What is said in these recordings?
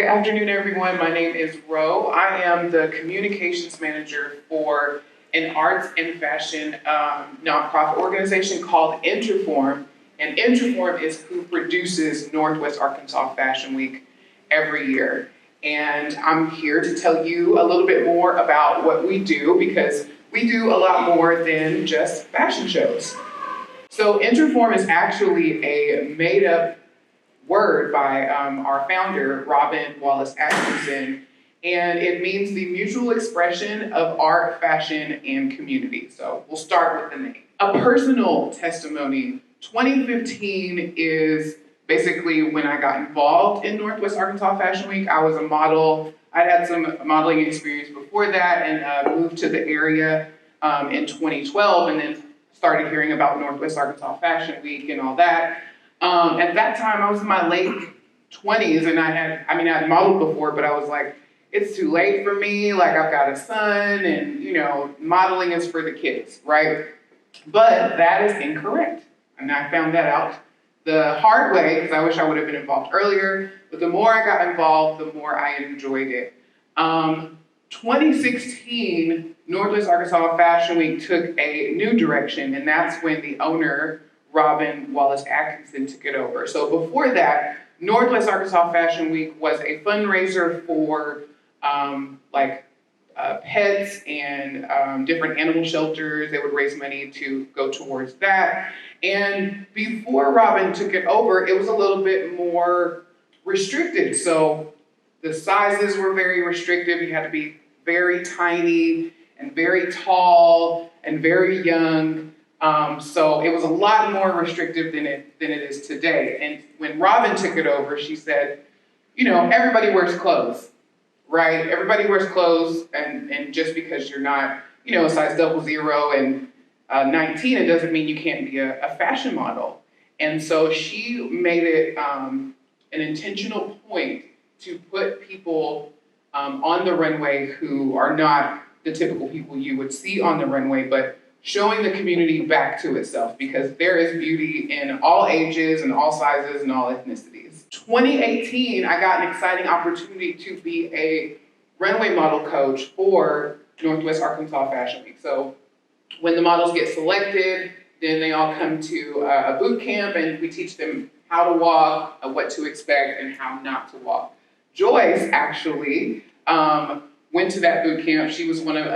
Good afternoon, everyone. My name is Ro. I am the communications manager for an arts and fashion nonprofit organization called INTERFORM. And INTERFORM is who produces Northwest Arkansas Fashion Week every year. And I'm here to tell you a little bit more about what we do, because we do a lot more than just fashion shows. So INTERFORM is actually a made-up word by our founder, Robin Wallace Atkinson, and it means the mutual expression of art, fashion, and community. So we'll start with the name. A personal testimony. 2015 is basically when I got involved in Northwest Arkansas Fashion Week. I was a model. I had some modeling experience before that and moved to the area in 2012 and then started hearing about Northwest Arkansas Fashion Week and all that. At that time, I was in my late 20s, and I had modeled before, but I was like, it's too late for me. Like, I've got a son, and, modeling is for the kids, right? But that is incorrect. And I found that out the hard way, because I wish I would have been involved earlier. But the more I got involved, the more I enjoyed it. 2016, Northwest Arkansas Fashion Week took a new direction, and that's when the owner, Robin Wallace Atkinson, took it over. So before that, Northwest Arkansas Fashion Week was a fundraiser for pets and different animal shelters. They would raise money to go towards that. And before Robin took it over, it was a little bit more restricted. So the sizes were very restrictive. You had to be very tiny and very tall and very young. So it was a lot more restrictive than it is today. And when Robin took it over, she said, everybody wears clothes, right? Everybody wears clothes, and just because you're not, a size 00 and 19, it doesn't mean you can't be a fashion model. And so she made it an intentional point to put people on the runway who are not the typical people you would see on the runway, but showing the community back to itself, because there is beauty in all ages and all sizes and all ethnicities. 2018, I got an exciting opportunity to be a runway model coach for Northwest Arkansas Fashion Week. So when the models get selected, then they all come to a boot camp, and we teach them how to walk, what to expect, and how not to walk. Joyce actually went to that boot camp. She was one of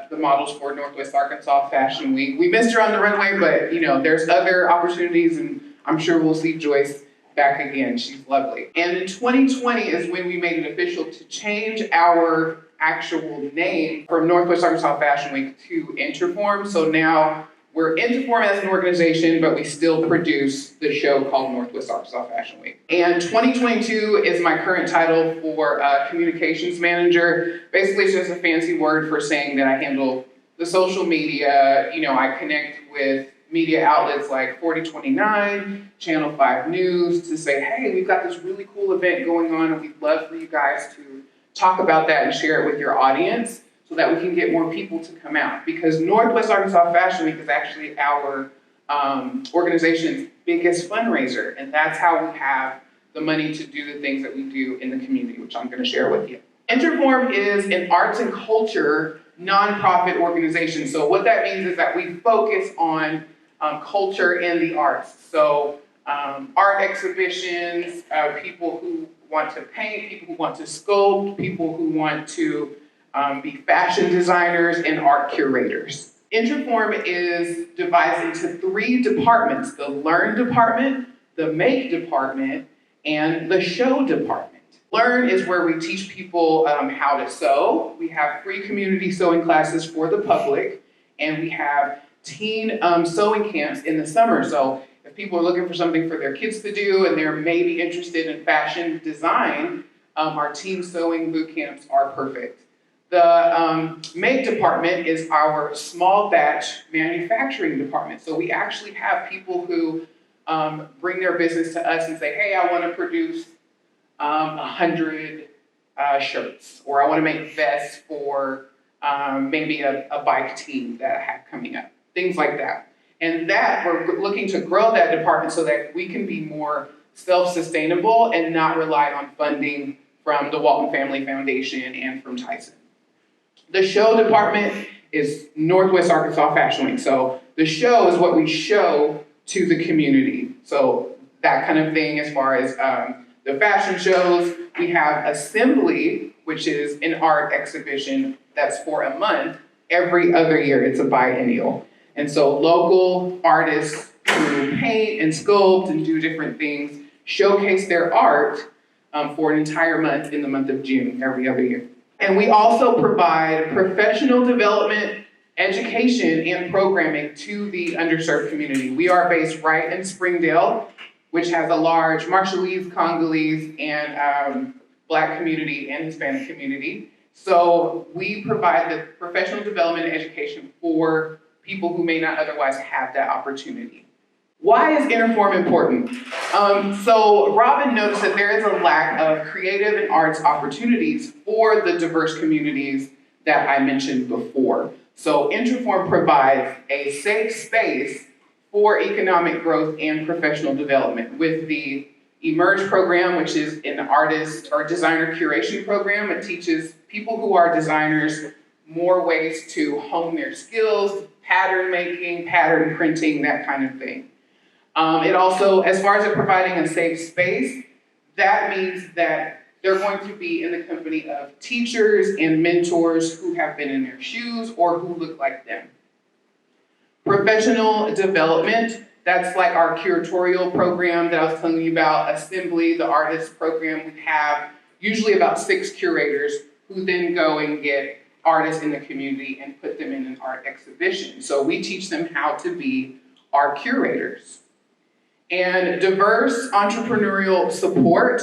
the models for Northwest Arkansas Fashion Week. We missed her on the runway, but there's other opportunities, and I'm sure we'll see Joyce back again. She's lovely. And in 2020 is when we made it official to change our actual name from Northwest Arkansas Fashion Week to INTERFORM. So now we're INTERFORM as an organization, but we still produce the show called Northwest Arkansas Fashion Week. And 2022 is my current title for communications manager. Basically, it's just a fancy word for saying that I handle the social media. I connect with media outlets like 4029, Channel 5 News to say, hey, we've got this really cool event going on, and we'd love for you guys to talk about that and share it with your audience, so that we can get more people to come out. Because Northwest Arkansas Fashion Week is actually our organization's biggest fundraiser, and that's how we have the money to do the things that we do in the community, which I'm going to share with you. INTERFORM is an arts and culture nonprofit organization. So what that means is that we focus on culture and the arts. So art exhibitions, people who want to paint, people who want to sculpt, people who want to be fashion designers and art curators. INTERFORM is divided into 3 departments: the Learn department, the Make department, and the Show department. Learn is where we teach people how to sew. We have free community sewing classes for the public, and we have teen sewing camps in the summer. So if people are looking for something for their kids to do and they're maybe interested in fashion design, our teen sewing boot camps are perfect. The Make department is our small batch manufacturing department. So we actually have people who bring their business to us and say, hey, I want to produce 100 shirts, or I want to make vests for maybe a bike team that I have coming up, things like that. And that we're looking to grow that department so that we can be more self-sustainable and not rely on funding from the Walton Family Foundation and from Tyson. The show department is Northwest Arkansas Fashion Week. So the show is what we show to the community. So that kind of thing as far as the fashion shows. We have Assembly, which is an art exhibition that's for a month. Every other year, it's a biennial. And so local artists who paint and sculpt and do different things showcase their art for an entire month in the month of June every other year. And we also provide professional development, education, and programming to the underserved community. We are based right in Springdale, which has a large Marshallese, Congolese, and Black community and Hispanic community. So we provide the professional development and education for people who may not otherwise have that opportunity. Why is INTERFORM important? So Robin noticed that there is a lack of creative and arts opportunities for the diverse communities that I mentioned before. So INTERFORM provides a safe space for economic growth and professional development with the Emerge program, which is an artist or designer curation program. It teaches people who are designers more ways to hone their skills, pattern making, pattern printing, that kind of thing. It also, as far as it providing a safe space, that means that they're going to be in the company of teachers and mentors who have been in their shoes or who look like them. Professional development, that's like our curatorial program that I was telling you about. Assembly, the artist program, we have usually about 6 curators who then go and get artists in the community and put them in an art exhibition. So we teach them how to be our curators. And diverse entrepreneurial support.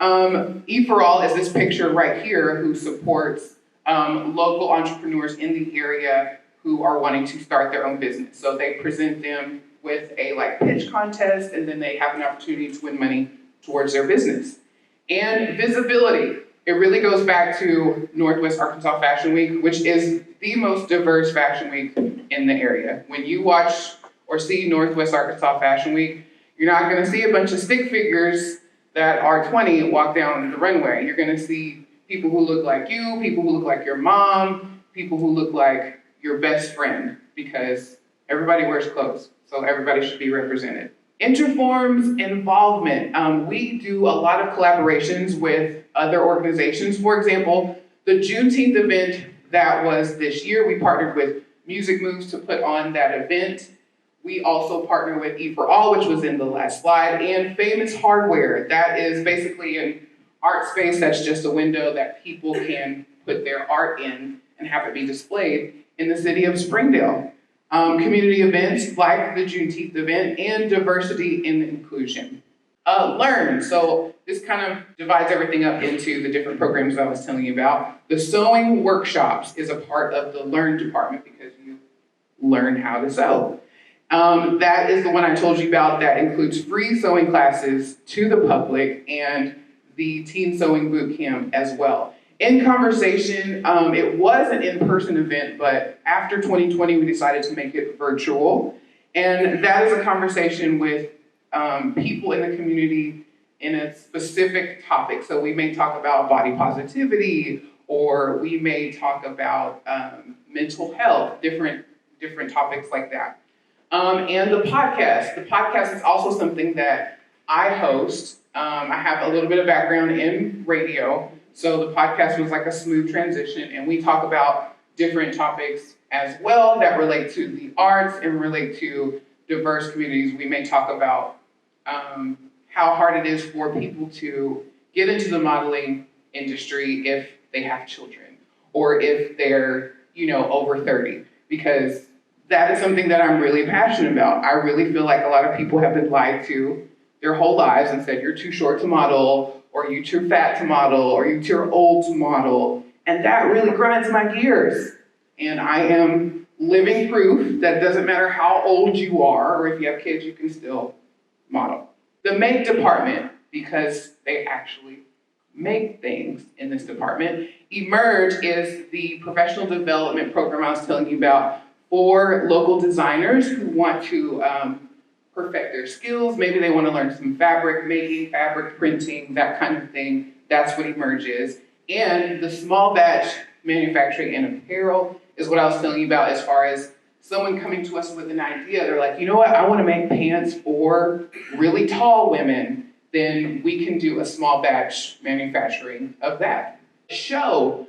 E4All is this picture right here who supports local entrepreneurs in the area who are wanting to start their own business. So they present them with a pitch contest, and then they have an opportunity to win money towards their business. And visibility. It really goes back to Northwest Arkansas Fashion Week, which is the most diverse fashion week in the area. When you watch or see Northwest Arkansas Fashion Week, you're not going to see a bunch of stick figures that are 20 walk down the runway. You're going to see people who look like you, people who look like your mom, people who look like your best friend, because everybody wears clothes, so everybody should be represented. INTERFORM's involvement. We do a lot of collaborations with other organizations. For example, the Juneteenth event that was this year, we partnered with Music Moves to put on that event. We also partner with E4All, which was in the last slide, and Famous Hardware. That is basically an art space that's just a window that people can put their art in and have it be displayed in the city of Springdale. Community events like the Juneteenth event and diversity and inclusion. Learn. So this kind of divides everything up into the different programs I was telling you about. The sewing workshops is a part of the Learn department because you learn how to sew. That is the one I told you about that includes free sewing classes to the public and the teen sewing boot camp as well. In Conversation, it was an in-person event, but after 2020, we decided to make it virtual. And that is a conversation with people in the community in a specific topic. So we may talk about body positivity, or we may talk about mental health, different topics like that. And the podcast. The podcast is also something that I host. I have a little bit of background in radio, so the podcast was like a smooth transition, and we talk about different topics as well that relate to the arts and relate to diverse communities. We may talk about how hard it is for people to get into the modeling industry if they have children or if they're, over 30, because that is something that I'm really passionate about. I really feel like a lot of people have been lied to their whole lives and said, you're too short to model, or you're too fat to model, or you're too old to model. And that really grinds my gears. And I am living proof that it doesn't matter how old you are, or if you have kids, you can still model. The make department, because they actually make things in this department. Emerge is the professional development program I was telling you about for local designers who want to perfect their skills. Maybe they want to learn some fabric making, fabric printing, that kind of thing. That's what Emerge is. And the small batch manufacturing and apparel is what I was telling you about as far as someone coming to us with an idea. They're like, you know what, I want to make pants for really tall women. Then we can do a small batch manufacturing of that. Show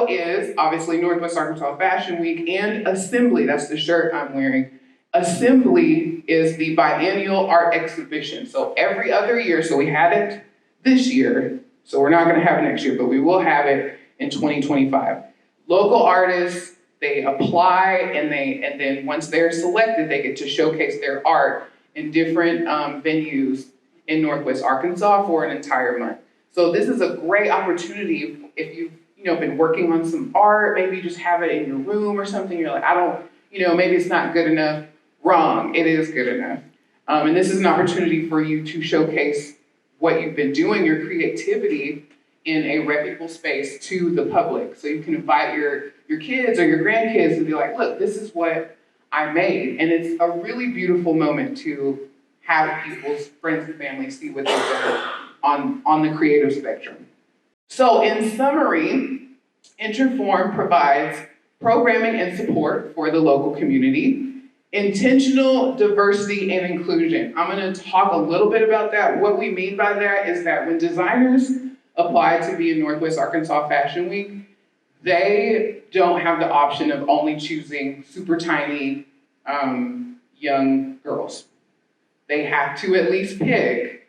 is obviously Northwest Arkansas Fashion Week, and Assembly, that's the shirt I'm wearing. Assembly is the biennial art exhibition. So every other year, so we had it this year, so we're not gonna have it next year, but we will have it in 2025. Local artists, they apply, and then once they're selected, they get to showcase their art in different venues in Northwest Arkansas for an entire month. So this is a great opportunity if you've been working on some art, maybe you just have it in your room or something, you're like, I don't, maybe it's not good enough. Wrong, it is good enough. And this is an opportunity for you to showcase what you've been doing, your creativity, in a reputable space to the public. So you can invite your kids or your grandkids and be like, look, this is what I made. And it's a really beautiful moment to have people's friends and family see what they've done on the creative spectrum. So in summary, INTERFORM provides programming and support for the local community, intentional diversity and inclusion. I'm going to talk a little bit about that. What we mean by that is that when designers apply to be in Northwest Arkansas Fashion Week, they don't have the option of only choosing super tiny young girls. They have to at least pick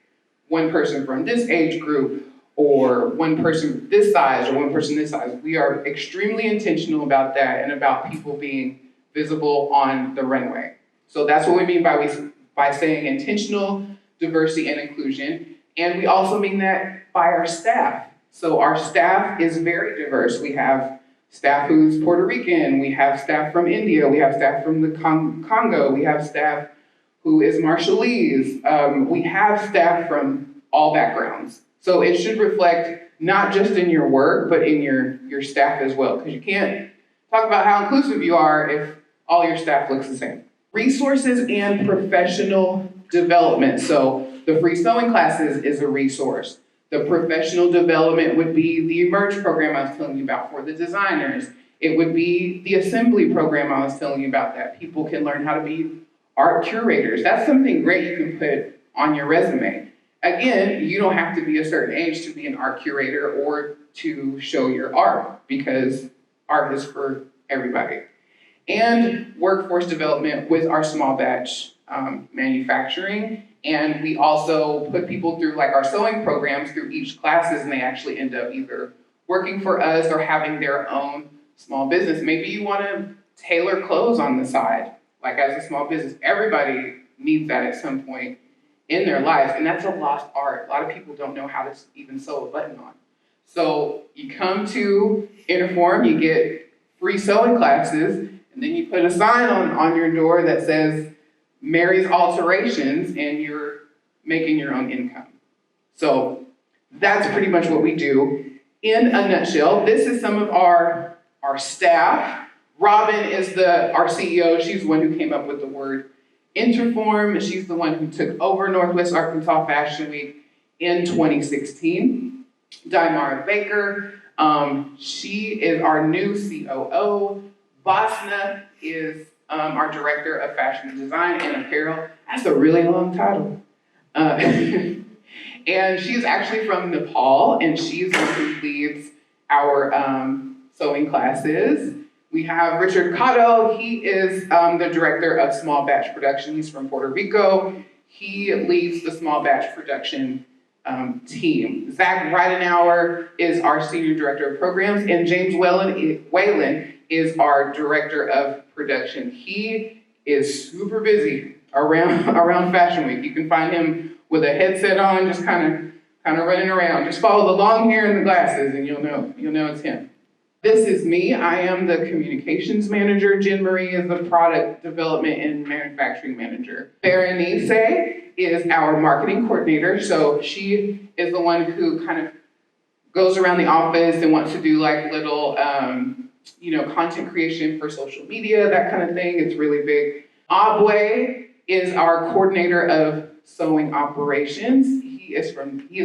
one person from this age group, or one person this size, or one person this size. We are extremely intentional about that and about people being visible on the runway. So that's what we mean by saying intentional diversity and inclusion. And we also mean that by our staff. So our staff is very diverse. We have staff who's Puerto Rican, we have staff from India, we have staff from the Congo, we have staff who is Marshallese. We have staff from all backgrounds. So it should reflect not just in your work, but in your staff as well, because you can't talk about how inclusive you are if all your staff looks the same. Resources and professional development. So the free sewing classes is a resource. The professional development would be the Emerge program I was telling you about for the designers. It would be the assembly program I was telling you about, that people can learn how to be art curators. That's something great you can put on your resume. Again, you don't have to be a certain age to be an art curator or to show your art, because art is for everybody. And workforce development with our small batch manufacturing. And we also put people through like our sewing programs through each classes, and they actually end up either working for us or having their own small business. Maybe you want to tailor clothes on the side, like as a small business. Everybody needs that at some point in their life, and that's a lost art. A lot of people don't know how to even sew a button on. So you come to INTERFORM, you get free sewing classes, and then you put a sign on your door that says Mary's Alterations, and you're making your own income. So that's pretty much what we do in a nutshell. This is some of our staff. Robin is our CEO. She's the one who came up with the word INTERFORM. She's the one who took over Northwest Arkansas Fashion Week in 2016. Daimara Baker, she is our new COO. Basna is our Director of Fashion Design and Apparel. That's a really long title. And she's actually from Nepal, and she's the one who leads our sewing classes. We have Richard Cotto. He is the Director of Small Batch Production. He's from Puerto Rico. He leads the small batch production team. Zach Ridenauer is our Senior Director of Programs, and James Whalen is our Director of Production. He is super busy around Fashion Week. You can find him with a headset on, just kind of running around. Just follow the long hair and the glasses, and you'll know it's him. This is me. I am the communications manager. Jen Marie is the product development and manufacturing manager. Berenice is our marketing coordinator. So she is the one who kind of goes around the office and wants to do like little, content creation for social media, that kind of thing. It's really big. Abwe is our coordinator of sewing operations. He is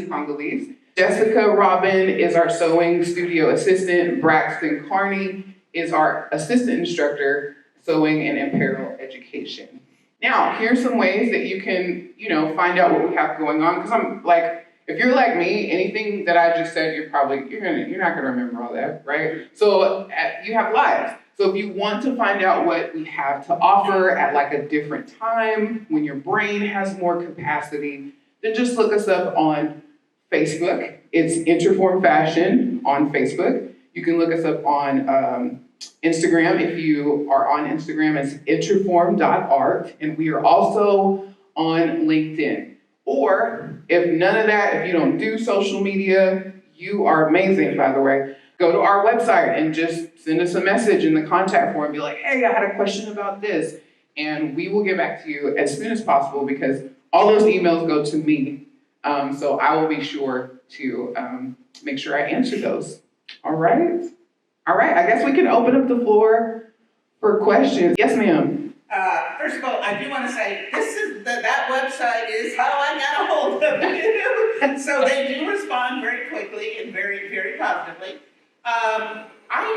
Congolese. Jessica Robin is our sewing studio assistant. Braxton Carney is our assistant instructor, sewing and apparel education. Now, here's some ways that you can, find out what we have going on. Because I'm like, if you're like me, anything that I just said, you're not gonna remember all that, right? So you have lives. So if you want to find out what we have to offer at like a different time, when your brain has more capacity, then just look us up on Facebook. It's INTERFORM Fashion on Facebook. You can look us up on Instagram. If you are on Instagram, it's interform.art. And we are also on LinkedIn. Or if none of that, if you don't do social media, you are amazing, by the way. Go to our website and just send us a message in the contact form. Be like, hey, I had a question about this. And we will get back to you as soon as possible because all those emails go to me. So I will be sure to make sure I answer those. All right. I guess we can open up the floor for questions. Yes, ma'am. First of all, I do want to say that website is how I got a hold of you. So they do respond very quickly and very, very positively. I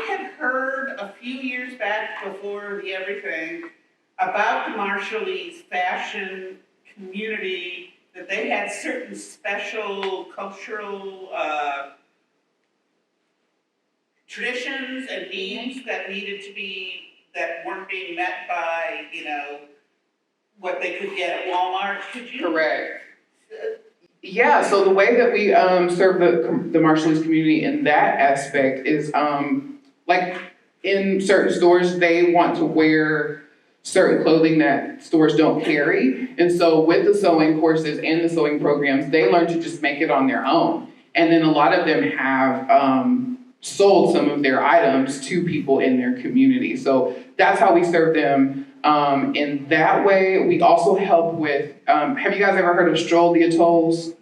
had heard a few years back before the everything about the Marshallese fashion community, that they had certain special cultural traditions and needs that weren't being met by, what they could get at Walmart. Could you? Correct. Yeah, so the way that we serve the Marshallese community in that aspect is like in certain stores, they want to wear certain clothing that stores don't carry. And so with the sewing courses and the sewing programs, they learn to just make it on their own. And then a lot of them have sold some of their items to people in their community. So that's how we serve them in that way. We also help with, have you guys ever heard of Stroll the Atolls?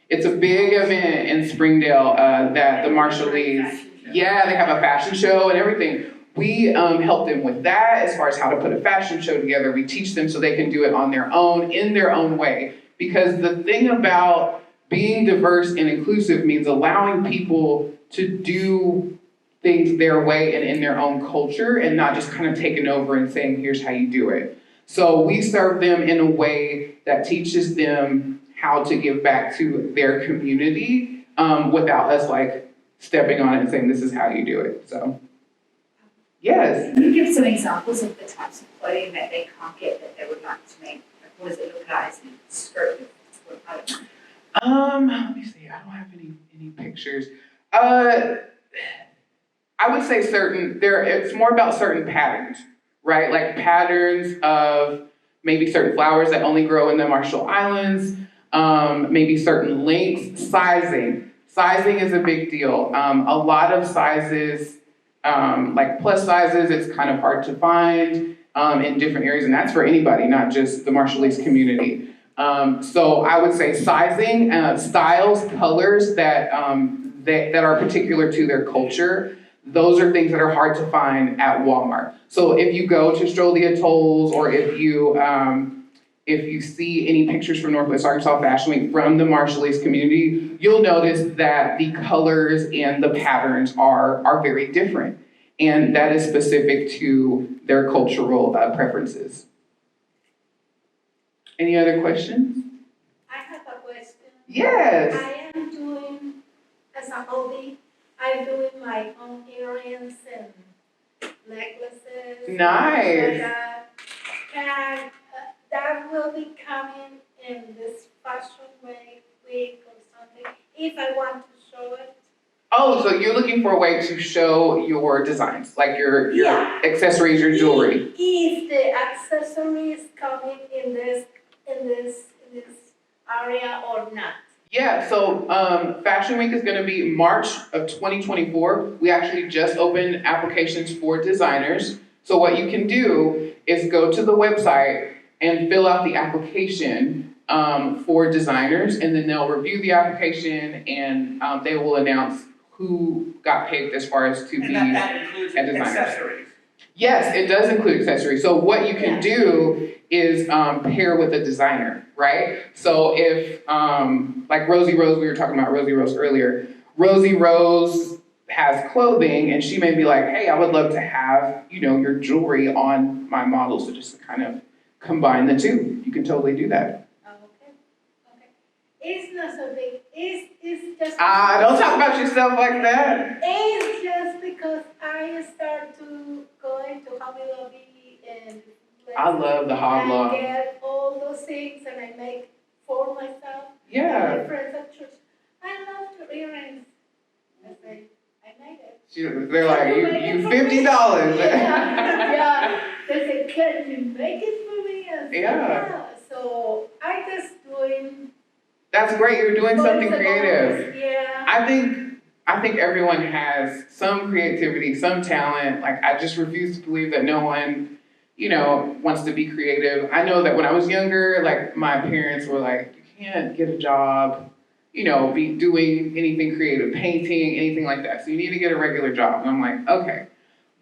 It's a big event in Springdale that the Marshallese, they have a fashion show and everything. We help them with that as far as how to put a fashion show together. We teach them so they can do it on their own, in their own way. Because the thing about being diverse and inclusive means allowing people to do things their way and in their own culture and not just kind of taking over and saying, here's how you do it. So we serve them in a way that teaches them how to give back to their community without us like stepping on it and saying, this is how you do it. So, yes. Can you give some examples of the types of clothing that they can't get that they would like to make? Like, what does it look like? Is it a skirt? I don't know. Let me see. I don't have any pictures. I would say it's more about certain patterns, right? Like patterns of maybe certain flowers that only grow in the Marshall Islands, maybe certain lengths, sizing. Sizing is a big deal. A lot of sizes, like plus sizes, it's kind of hard to find in different areas, and that's for anybody, not just the Marshallese community. So I would say sizing, styles, colors that are particular to their culture. Those are things that are hard to find at Walmart. So if you go to Stroll the Atolls, or if you see any pictures from Northwest Arkansas Fashion Week from the Marshallese community, you'll notice that the colors and the patterns are very different. And that is specific to their cultural preferences. Any other questions? I have a question. Yes. I am doing, as a hobby, I'm doing my own earrings and necklaces. Nice. And that will be coming in this fashion week or something, if I want to show it. Oh, so you're looking for a way to show your designs, like your accessories, your jewelry. If the accessory is coming in this area or not. Yeah, so Fashion Week is going to be March of 2024. We actually just opened applications for designers. So what you can do is go to the website and fill out the application for designers, and then they'll review the application and they will announce who got picked as far as to be And that includes a designer. accessories. Yes, it does include accessories. So what you can do is pair with a designer, right? So if, like Rosie Rose, we were talking about Rosie Rose earlier. Rosie Rose has clothing, and she may be like, hey, I would love to have, your jewelry on my model. So just to kind of combine the two. You can totally do that. Oh, okay, okay. It's not so big, it's just. Don't talk about yourself like that. It's just because I start to go into Hobby Lobby and. I love the I Hoblo. get all those things and I make for myself. Yeah. And my friends at church, I love to earrings. I say, I made it. They're like, you $50. Yeah. They say, can you make it for me? I say, Yeah. So I just doing. That's great. You're doing something creative. Yeah. I think everyone has some creativity, some talent. Like, I just refuse to believe that no one, wants to be creative. I know that when I was younger, like, my parents were like, you can't get a job, be doing anything creative, painting, anything like that. So you need to get a regular job. And I'm like, okay.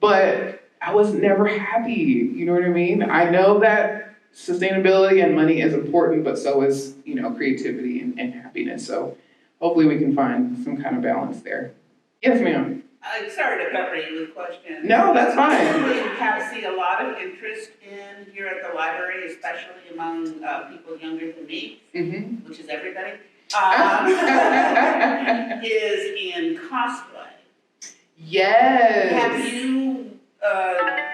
But I was never happy. You know what I mean? I know that sustainability and money is important, but so is, creativity and happiness. So hopefully we can find some kind of balance there. Yes, ma'am. Sorry to pepper you with questions. No, that's fine. We have seen a lot of interest in here at the library, especially among people younger than me, which is everybody, is in cosplay. Yes. Have you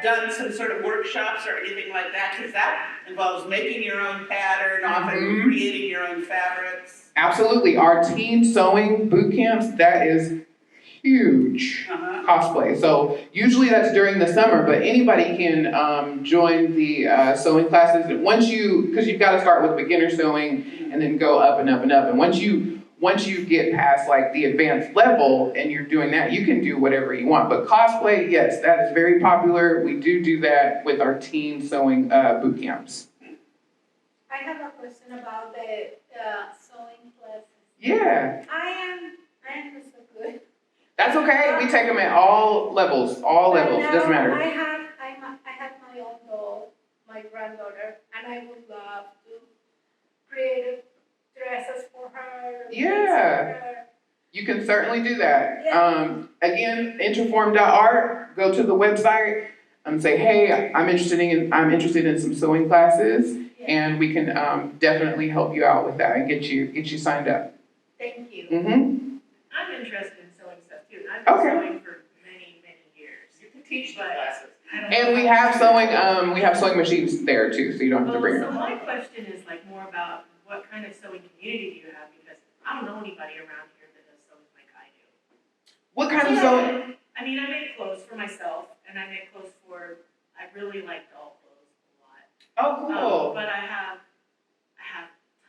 done some sort of workshops or anything like that? Because that involves making your own pattern, often creating your own fabrics. Absolutely. Our teen sewing boot camps, that is huge cosplay. So usually that's during the summer, but anybody can join the sewing classes. Because you've got to start with beginner sewing and then go up and up and up. And once you get past like the advanced level and you're doing that, you can do whatever you want. But cosplay, yes, that is very popular. We do that with our teen sewing boot camps. I have a question about the sewing classes. Yeah. I am not so good. That's okay. We take them at all levels. Doesn't matter. I have my own doll, my granddaughter, and I would love to create dresses for her. Yeah. You can certainly do that. Yeah. Again, INTERFORM.art. Go to the website and say, hey, I'm interested in some sewing classes, and we can definitely help you out with that and get you signed up. Thank you. I'm interested in sewing stuff too. I've been sewing for many, many years. You can teach the classes. And we have sewing machines there too, so you don't have to bring So them. my question is like more about what kind of sewing community do you have? Because I don't know anybody around here that does sewing like I do. What kind of sewing? I mean, I make clothes for myself, and I make clothes I really like doll clothes a lot. Oh, cool. But I have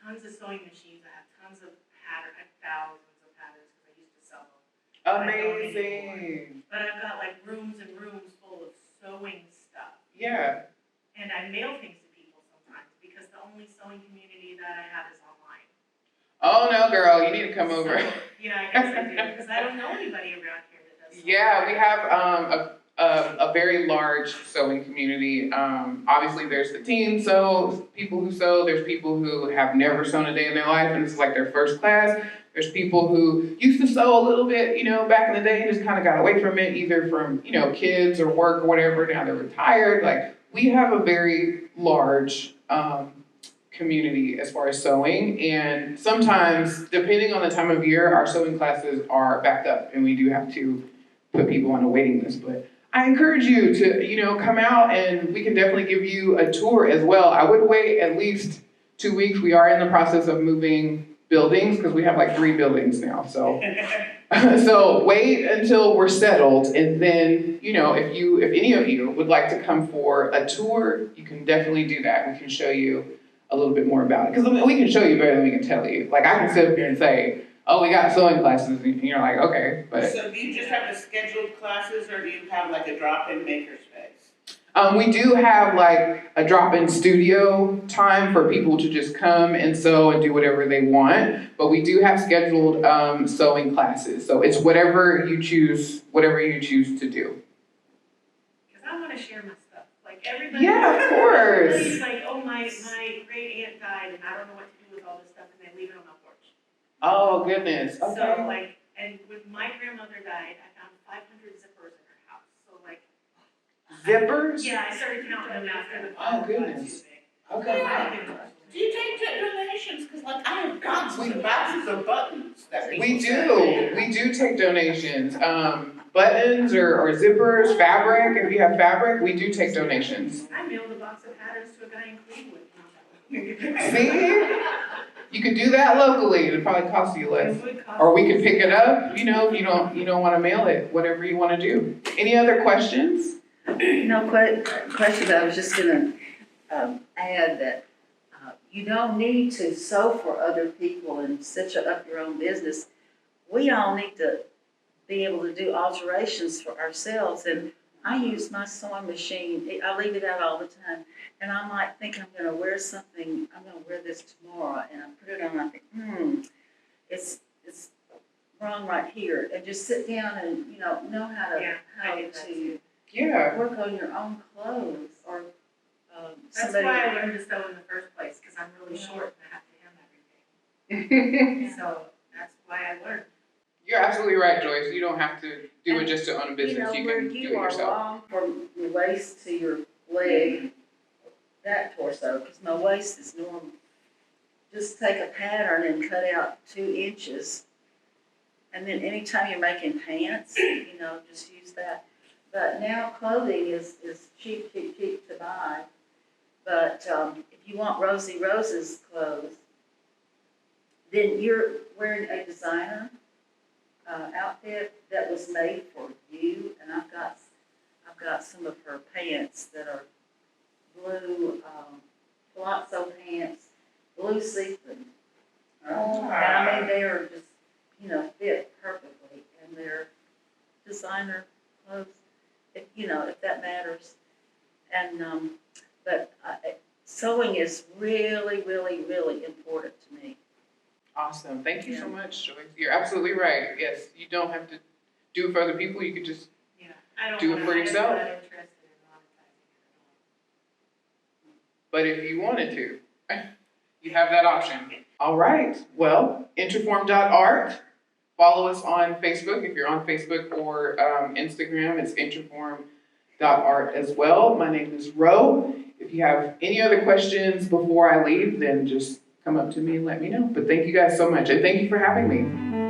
tons of sewing machines. I have tons of patterns. I have thousands of patterns because I used to sell them. Amazing. But I've got like rooms and rooms full of sewing stuff. Yeah. And I mail things to people sometimes because the only sewing community that I have is online. Oh no, girl, you need to come over. So, yeah, I guess I do because I don't know anybody around here that does sewing. Yeah, we have a very large sewing community. Obviously, there's the teen people who sew. There's people who have never sewn a day in their life, and this is like their first class. There's people who used to sew a little bit, back in the day, and just kind of got away from it, either from, kids or work or whatever. Now they're retired. Like, we have a very large community as far as sewing, and sometimes, depending on the time of year, our sewing classes are backed up, and we do have to put people on a waiting list. But I encourage you to, come out, and we can definitely give you a tour as well. I would wait at least 2 weeks. We are in the process of moving buildings because we have like 3 buildings now. So, so wait until we're settled, and then, if any of you would like to come for a tour, you can definitely do that. We can show you a little bit more about it, because we can show you better than we can tell you. Like, I can sit up here and say, oh, we got sewing classes, and you're like, okay, but. So do you just have the scheduled classes, or do you have like a drop-in makerspace? We do have like a drop-in studio time for people to just come and sew and do whatever they want, but we do have scheduled sewing classes. So it's whatever you choose to do. Because I want wanna share my stuff, like everybody. Yeah, of course. Everybody's like, oh, my great aunt died and I don't know what to do with all this stuff, and they leave it on my porch. Oh, goodness, So okay. like, and when my grandmother died, I found 500 zippers in her house, so like. Zippers? Yeah, I started counting them after the. Oh, goodness. Okay. Do you take donations? Because like, I have boxes and boxes of buttons that people We send. we do take donations, buttons or zippers, fabric, if you have fabric, we do take donations. I mailed a box of patterns to a guy in Cleveland. See? You could do that locally, it'd probably cost you less. It would cost Or we could me. pick it up, you know, if you don't wanna mail it, whatever you wanna do. Any other questions? No question, but I was just gonna, add that, you don't need to sew for other people and set up your own business. We all need to be able to do alterations for ourselves, and I use my sewing machine, I leave it out all the time, and I might think I'm gonna wear something, I'm gonna wear this tomorrow, and I put it on, and I think, it's wrong right here, and just sit down and, know how Yeah, I how get that to too. Yeah. work on your own clothes, or, That's somebody. why I learned to sew in the first place, because I'm really short and I have to hem everything. So that's why I learned. You're absolutely right, Joyce, you don't have to do it just to own a business, you Where can do it you are yourself. long from your waist to your leg, that torso, because my waist is normal. Just take a pattern and cut out 2 inches. And then anytime you're making pants, just use that. But now clothing is cheap to buy. But if you want Rosie Rose's clothes, then you're wearing a designer outfit that was made for you. And I've got some of her pants that are blue palazzo pants, blue sequin. And I mean, they are just fit perfectly, and they're designer clothes. If that matters. And but sewing is really, really, really important to me. Awesome, thank you so much, Joyce. You're absolutely right. Yes, you don't have to do it for other people. You could just Yeah, I don't Do it wanna- for I'm yourself. not interested in monetizing But if you wanted to, you have that option. All right, well, interform.art. Follow us on Facebook. If you're on Facebook or Instagram, it's interform.art as well. My name is Ro. If you have any other questions before I leave, then just come up to me and let me know. But thank you guys so much, and thank you for having me.